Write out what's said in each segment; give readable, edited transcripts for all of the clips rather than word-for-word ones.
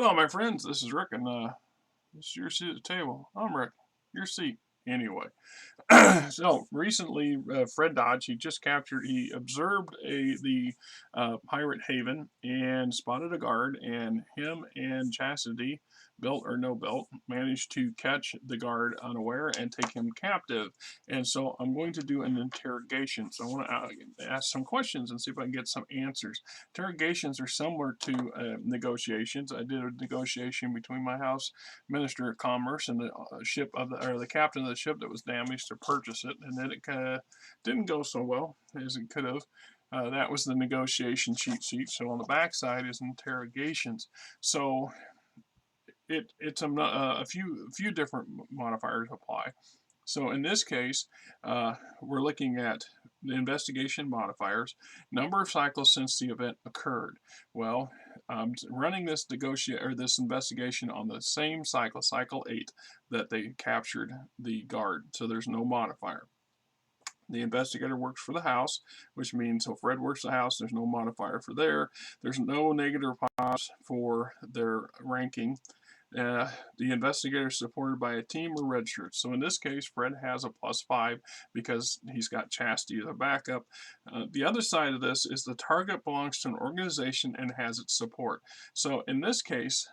Hello, my friends. This is Rick, and this is your seat at the table. I'm Rick. Your seat. Anyway, so recently, Fred Dodge, he observed the pirate haven and spotted a guard, and him and Chastity, belt or no belt, managed to catch the guard unaware and take him captive. And so I'm going to do an interrogation. So I want to ask some questions and see if I can get some answers. Interrogations are similar to negotiations. I did a negotiation between my house Minister of Commerce and the ship of the captain of the ship that was damaged to purchase it, and then it kind of didn't go so well as it could have. That was the negotiation cheat sheet. So on the back side is interrogations. So it's a few different modifiers apply. So in this case, we're looking at the investigation modifiers, number of cycles since the event occurred. Well, running this investigation on the same cycle, cycle 8, that they captured the guard. So there's no modifier. The investigator works for the house, which means if Fred works the house, there's no modifier for there. There's no negative pops for their ranking. The investigator is supported by a team or red shirts. So in this case, Fred has a +5 because he's got Chastity as a backup. The other side of this is the target belongs to an organization and has its support. So in this case,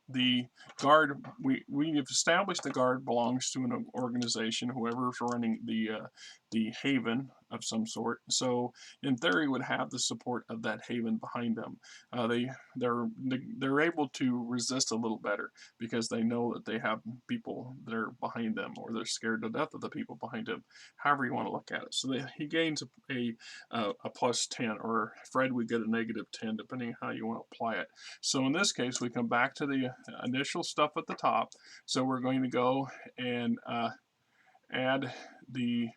the guard, we've established the guard belongs to an organization, whoever's running the haven of some sort. So in theory, would have the support of that haven behind them. They're able to resist a little better because they know that they have people that are behind them, or they're scared to death of the people behind him. However you want to look at it. So he gains a +10, or Fred would get a -10, depending on how you want to apply it. So in this case, we come back to the initial stuff at the top. So we're going to go and add the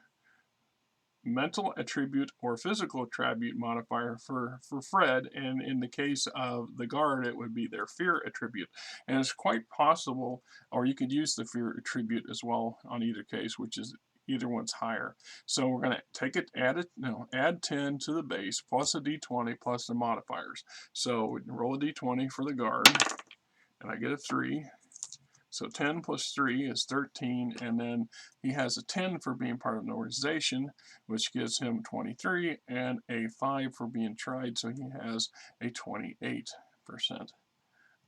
mental attribute or physical attribute modifier for Fred, and in the case of the guard, it would be their fear attribute. And it's quite possible, or you could use the fear attribute as well on either case, which is either one's higher. So we're going to take it, add 10 to the base plus a d20 plus the modifiers. So we roll a d20 for the guard, and I get a 3. So 10 plus 3 is 13, and then he has a 10 for being part of an organization, which gives him 23, and a 5 for being tried, so he has a 28%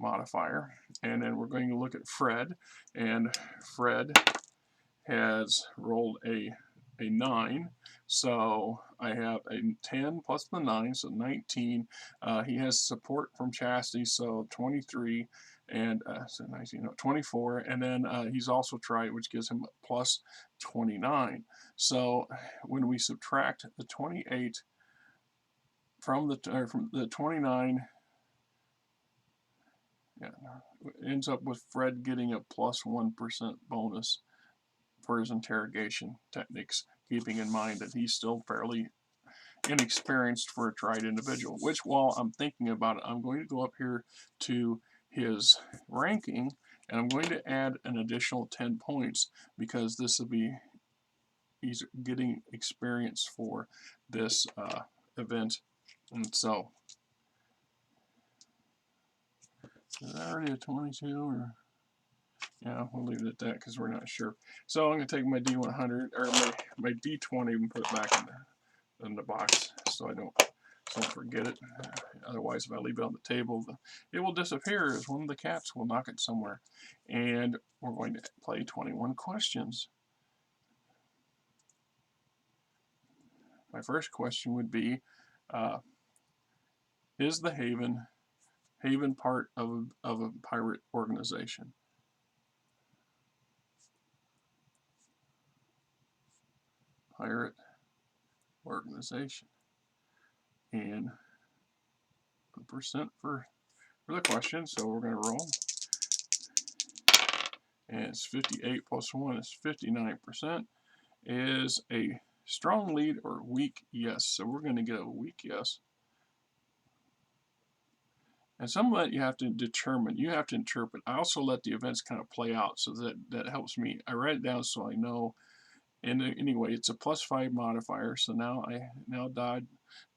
modifier. And then we're going to look at Fred, and Fred has rolled a 9, so I have a 10 plus the 9, so 19. He has support from Chastity, so 23, and so 19, no, 24, and then he's also tried, which gives him plus 29. So when we subtract the 28 from the 29, yeah, ends up with Fred getting a +1% bonus for his interrogation techniques, keeping in mind that he's still fairly inexperienced for a tried individual, which, while I'm thinking about it, I'm going to go up here to his ranking, and I'm going to add an additional 10 points because this will be, he's getting experience for this event. And so, is that already a 22, or? Yeah, we'll leave it at that because we're not sure. So I'm going to take my D100, or my D20, and put it back in the box so I don't forget it. Otherwise, if I leave it on the table, it will disappear as one of the cats will knock it somewhere. And we're going to play 21 questions. My first question would be, is the haven part of a pirate organization? Pirate organization. And 1% for the question, so we're going to roll. And it's 58 plus 1 is 59%. Is a strong lead or weak yes? So we're going to get a weak yes. And some of that you have to determine, you have to interpret. I also let the events kind of play out, so that helps me. I write it down so I know. And anyway, it's a +5 modifier, so now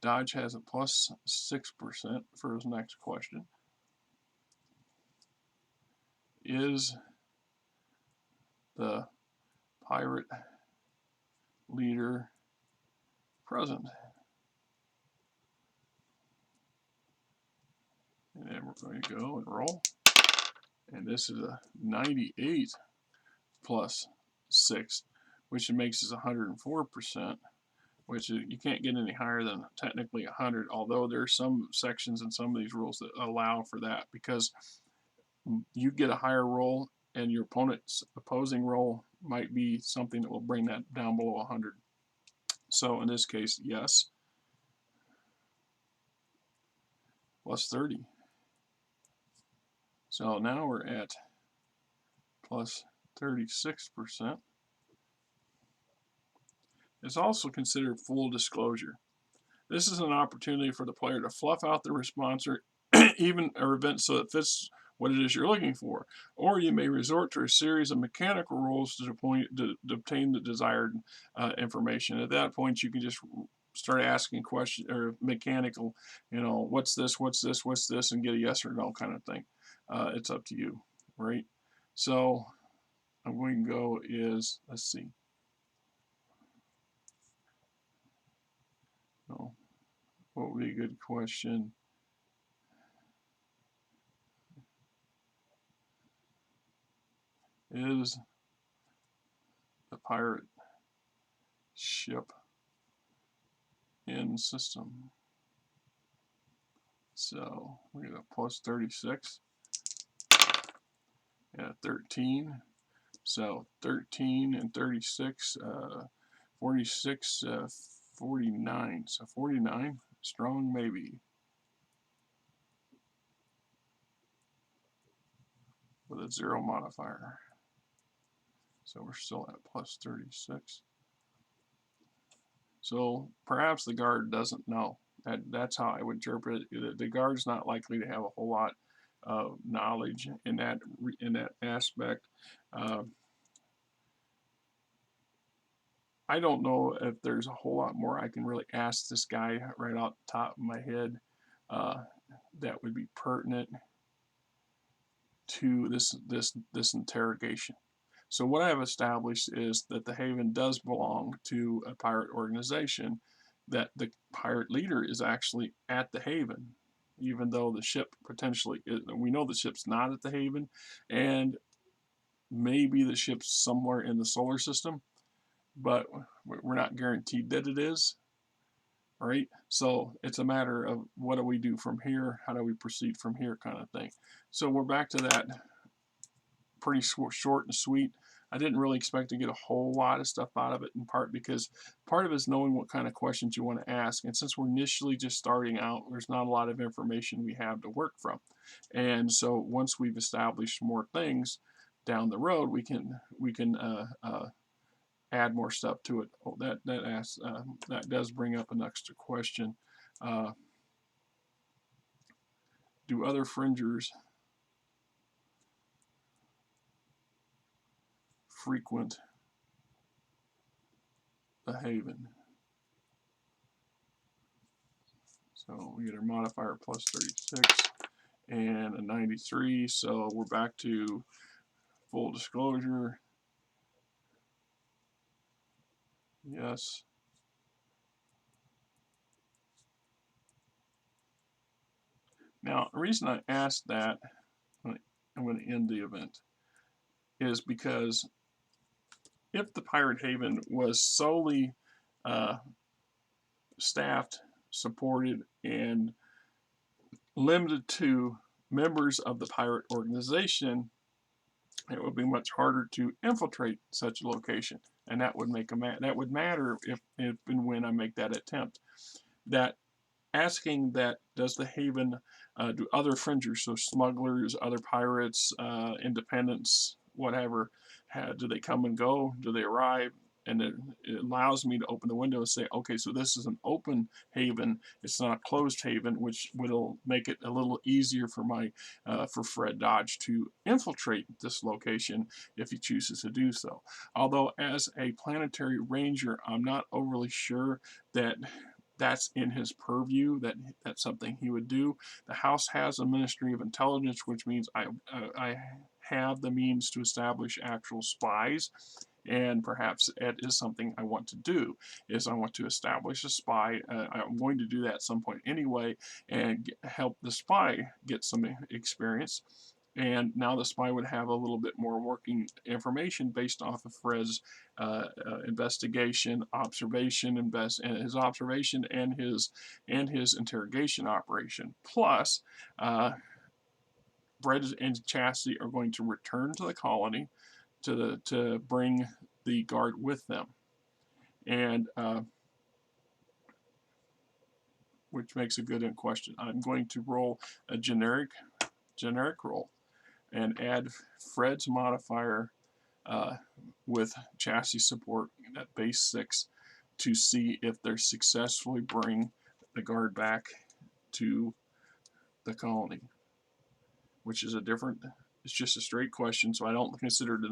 Dodge has a +6% for his next question. is the pirate leader present? And then we're going to go and roll. And this is a 98 plus 6, which makes us 104%, which is, you can't get any higher than technically 100, although there's some sections in some of these rules that allow for that, because you get a higher roll and your opponent's opposing roll might be something that will bring that down below 100. So in this case, yes, plus 30. So now we're at plus 36%. It's also considered full disclosure. This is an opportunity for the player to fluff out the response or even a event so it fits what it is you're looking for. Or you may resort to a series of mechanical rules to obtain the desired information. At that point, you can just start asking questions or mechanical, what's this, what's this, what's this, and get a yes or no kind of thing. It's up to you, right? So I'm going to go is, let's see. Oh, what would be a good question? Is the pirate ship in system? So we get a plus 36 and a 13. So 13 and 36, 46, 49. So 49, strong maybe. With a 0 modifier. So we're still at plus 36. So perhaps the guard doesn't know. That's how I would interpret it. The guard's not likely to have a whole lot of knowledge in that aspect. I don't know if there's a whole lot more I can really ask this guy right off the top of my head that would be pertinent to this interrogation. So what I have established is that the Haven does belong to a pirate organization, that the pirate leader is actually at the Haven, even though the ship potentially is, we know the ship's not at the Haven, and maybe the ship's somewhere in the solar system, but we're not guaranteed that it is, right? So it's a matter of what do we do from here, how do we proceed from here kind of thing. So we're back to that pretty short and sweet. I didn't really expect to get a whole lot of stuff out of it, in part because part of it is knowing what kind of questions you want to ask. And since we're initially just starting out, there's not a lot of information we have to work from. And so once we've established more things down the road, we can add more stuff to it. Oh, that does bring up an extra question. Do other fringers frequent the Haven? So we get our modifier plus 36 and a 93. So we're back to full disclosure. Yes. Now, the reason I asked that, I'm going to end the event, is because if the Pirate Haven was solely staffed, supported, and limited to members of the pirate organization, it would be much harder to infiltrate such a location, and that would matter if and when I make that attempt. That asking that, does the Haven do other fringers, so smugglers, other pirates, independents, whatever, do they come and go? Do they arrive? And it allows me to open the window and say, okay, so this is an open haven. It's not a closed haven, which will make it a little easier for for Fred Dodge to infiltrate this location if he chooses to do so. Although as a Planetary Ranger, I'm not overly sure that that's in his purview. That's something he would do. The House has a Ministry of Intelligence, which means I have the means to establish actual spies, and perhaps it is something I want to do. Is I want to establish a spy. I'm going to do that at some point anyway, and help the spy get some experience. And now the spy would have a little bit more working information based off of Fred's investigation, observation, and his observation and his interrogation operation. Plus, Fred and Chastity are going to return to the colony to bring the guard with them, and which makes a good question. I'm going to roll a generic roll and add Fred's modifier with chassis support at base 6 to see if they successfully bring the guard back to the colony, which is a different, it's just a straight question, so I don't consider it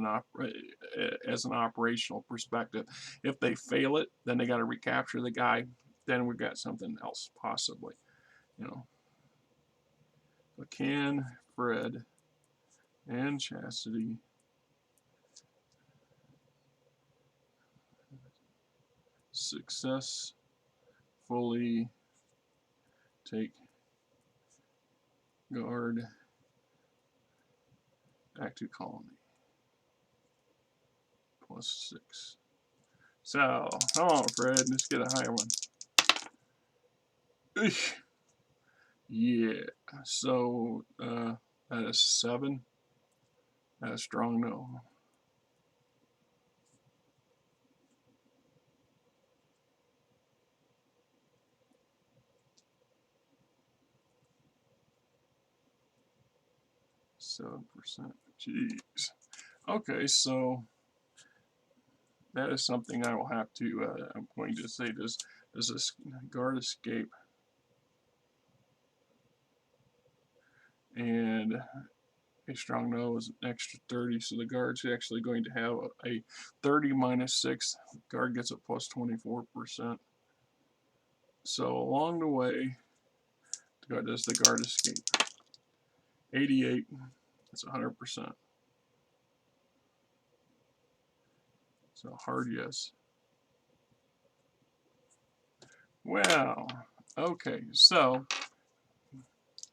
as an operational perspective. If they fail it, then they got to recapture the guy, then we've got something else possibly, you know. But can Fred and Chastity successfully take guard back to colony? Plus 6. So, come on, Fred, let's get a higher one. Eesh. Yeah, so that is 7. That's a strong no. %. Jeez. Okay, so that is something I will have to. I'm going to say, does this guard escape? And a strong no is an extra 30, so the guard's actually going to have a 30 minus 6. Guard gets a plus 24%. So along the way, does the guard escape? 88. That's 100%. So hard yes. Well, okay, so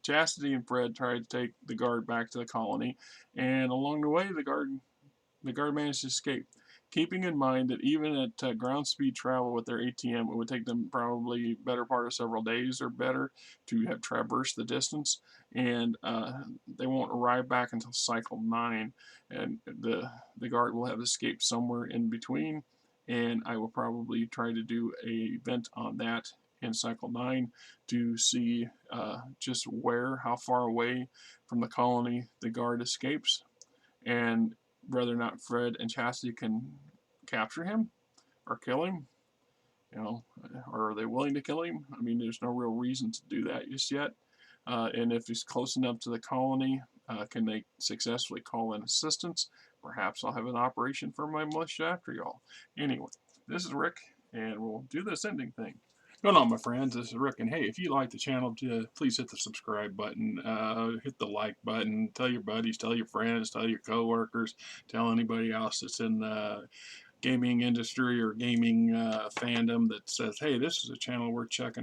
Chastity and Fred tried to take the guard back to the colony, and along the way, the guard managed to escape. Keeping in mind that even at ground speed travel with their ATM, it would take them probably better part of several days or better to have traversed the distance, and they won't arrive back until cycle 9, and the guard will have escaped somewhere in between, and I will probably try to do a event on that in cycle 9 to see just how far away from the colony the guard escapes, and whether or not Fred and Chastity can capture him or kill him, you know, or are they willing to kill him? I mean, there's no real reason to do that just yet. And if he's close enough to the colony, can they successfully call in assistance? Perhaps I'll have an operation for my militia after y'all. Anyway, this is Rick, and we'll do this ending thing. Going on, my friends, this is Rick, and hey, if you like the channel, please hit the subscribe button, hit the like button, tell your buddies, tell your friends, tell your coworkers, tell anybody else that's in the gaming industry or gaming fandom that says, hey, this is a channel worth checking out.